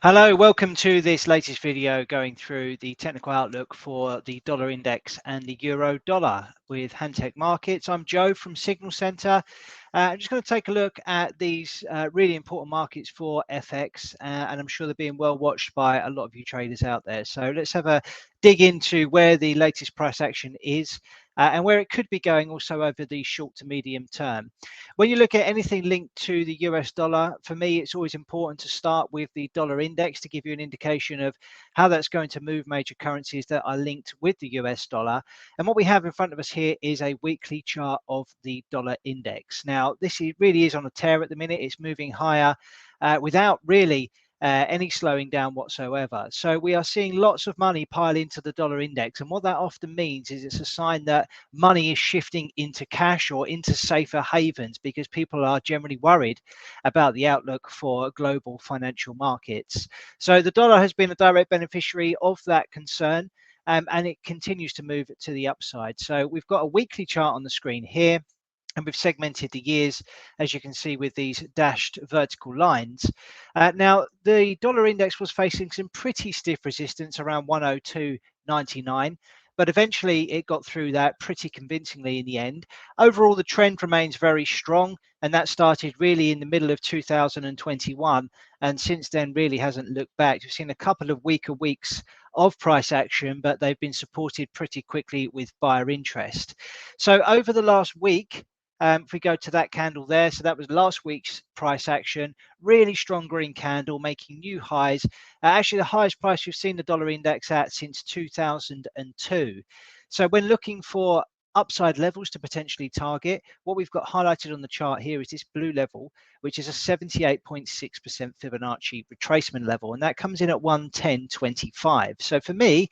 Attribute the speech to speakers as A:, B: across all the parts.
A: Hello, welcome to this latest video going through the technical outlook for the dollar index and the euro dollar with Hantec Markets. I'm Joe from Signal Center. I'm just going to take a look at these really important markets for FX, and I'm sure they're being well watched by a lot of you traders out there. So let's have a dig into where the latest price action is and where it could be going also over the short to medium term. When you look at anything linked to the US dollar, for me, it's always important to start with the dollar index to give you an indication of how that's going to move major currencies that are linked with the US dollar. And what we have in front of us here is a weekly chart of the dollar index. Now, this really is on a tear at the minute. It's moving higher without really any slowing down whatsoever. So we are seeing lots of money pile into the dollar index. And what that often means is it's a sign that money is shifting into cash or into safer havens because people are generally worried about the outlook for global financial markets. So the dollar has been a direct beneficiary of that concern. And it continues to move to the upside. So we've got a weekly chart on the screen here. And we've segmented the years, as you can see, with these dashed vertical lines. Now, the dollar index was facing some pretty stiff resistance around 102.99, but eventually it got through that pretty convincingly in the end. Overall, the trend remains very strong, and that started really in the middle of 2021, and since then really hasn't looked back. We've seen a couple of weaker weeks of price action, but they've been supported pretty quickly with buyer interest. So over the last week, if we go to that candle there, so that was last week's price action, really strong green candle making new highs. Actually, the highest price we've seen the dollar index at since 2002. So when looking for upside levels to potentially target, what we've got highlighted on the chart here is this blue level, which is a 78.6% Fibonacci retracement level, and that comes in at 110.25. So for me,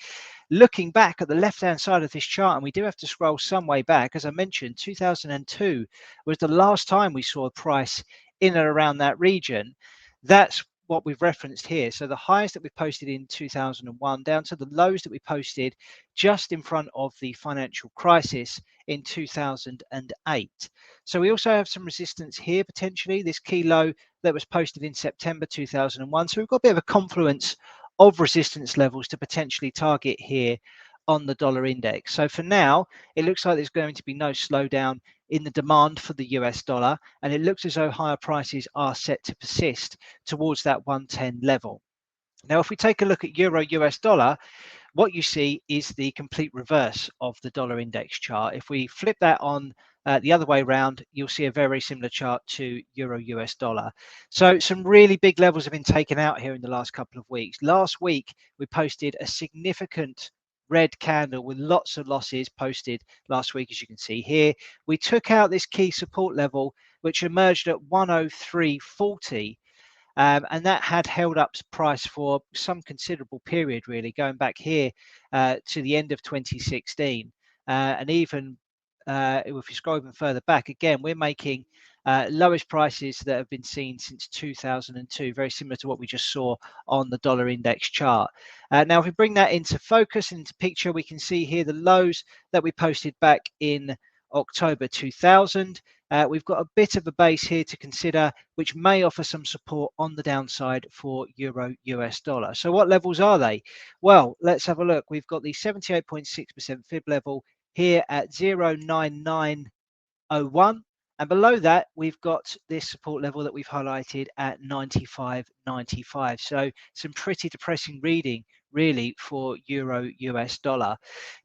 A: looking back at the left hand side of this chart, and we do have to scroll some way back, as I mentioned, 2002 was the last time we saw a price in and around that region. That's what we've referenced here. So the highs that we posted in 2001 down to the lows that we posted just in front of the financial crisis in 2008. So we also have some resistance here potentially, this key low that was posted in September 2001. So we've got a bit of a confluence of resistance levels to potentially target here on the dollar index. So for now, it looks like there's going to be no slowdown in the demand for the US dollar, and it looks as though higher prices are set to persist towards that 110 level. Now, if we take a look at euro US dollar, what you see is the complete reverse of the dollar index chart. If we flip that on the other way around, you'll see a very similar chart to euro US dollar. So some really big levels have been taken out here in the last couple of weeks. Last week, we posted a significant red candle with lots of losses posted last week, as you can see here. We took out this key support level, which emerged at 103.40. And that had held up price for some considerable period, really, going back here to the end of 2016. And even if you scroll even further back, again, we're making lowest prices that have been seen since 2002, very similar to what we just saw on the dollar index chart. Now, if we bring that into focus, into picture, we can see here the lows that we posted back in October 2000. We've got a bit of a base here to consider, which may offer some support on the downside for euro US dollar. So what levels are they? Well, let's have a look. We've got the 78.6% fib level here at 0.9901. And below that, we've got this support level that we've highlighted at 95.95. So some pretty depressing reading, really, for euro US dollar.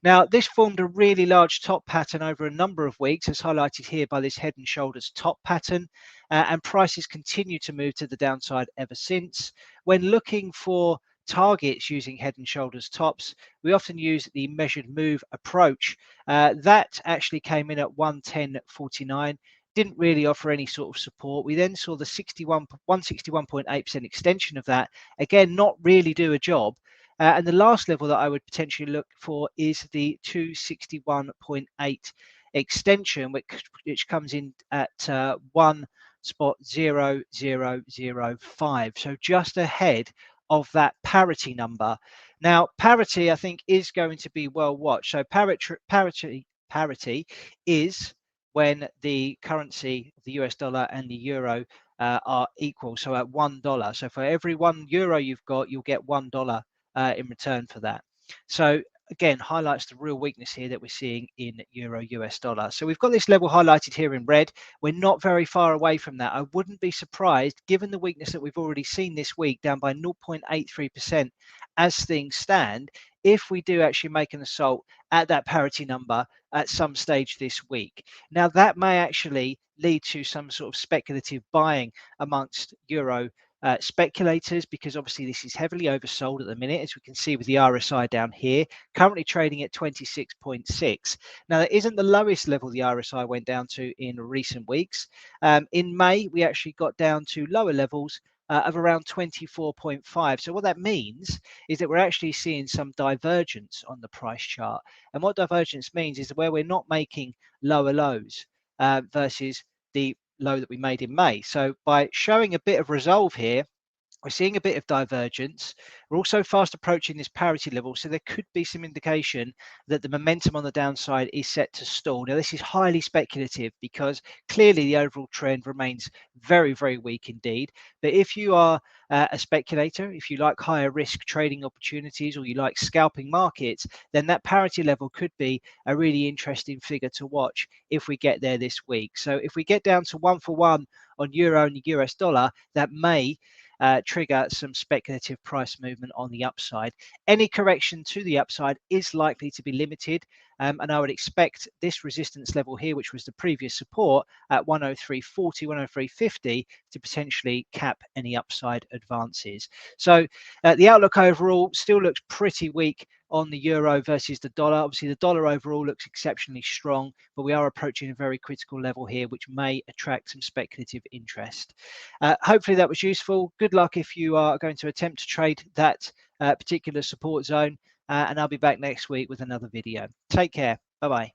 A: Now, this formed a really large top pattern over a number of weeks, as highlighted here by this head and shoulders top pattern, and prices continue to move to the downside ever since. When looking for targets using head and shoulders tops, we often use the measured move approach. That actually came in at 110.49. Didn't really offer any sort of support. We then saw the 161.8% extension of that, again not really do a job. And the last level that I would potentially look for is the 261.8 extension, which comes in at 1.0005. So just ahead of that parity number. Now, parity, I think, is going to be well watched. So parity is when the currency, the US dollar and the euro, are equal, so at $1. So for every €1 you've got, you'll get $1 in return for that. So again, highlights the real weakness here that we're seeing in euro US dollar. So we've got this level highlighted here in red. We're not very far away from that. I wouldn't be surprised, given the weakness that we've already seen this week, down by 0.83% as things stand, if we do actually make an assault at that parity number at some stage this week. Now, that may actually lead to some sort of speculative buying amongst euro speculators, because obviously this is heavily oversold at the minute, as we can see with the RSI down here, currently trading at 26.6. Now, that isn't the lowest level the RSI went down to in recent weeks. In May, we actually got down to lower levels of around 24.5. So what that means is that we're actually seeing some divergence on the price chart. And what divergence means is where we're not making lower lows versus the low that we made in May. So by showing a bit of resolve here, we're seeing a bit of divergence. We're also fast approaching this parity level, so there could be some indication that the momentum on the downside is set to stall. Now, this is highly speculative because clearly the overall trend remains very, very weak indeed. But if you are a speculator, if you like higher risk trading opportunities, or you like scalping markets, then that parity level could be a really interesting figure to watch if we get there this week. So if we get down to 1-for-1 on euro and US dollar, that may trigger some speculative price movement on the upside. Any correction to the upside is likely to be limited, and I would expect this resistance level here, which was the previous support at 103.40, 103.50, to potentially cap any upside advances. So the outlook overall still looks pretty weak on the euro versus the dollar. Obviously, the dollar overall looks exceptionally strong, but we are approaching a very critical level here, which may attract some speculative interest. Hopefully that was useful. Good luck if you are going to attempt to trade that particular support zone, and I'll be back next week with another video. Take care. Bye-bye.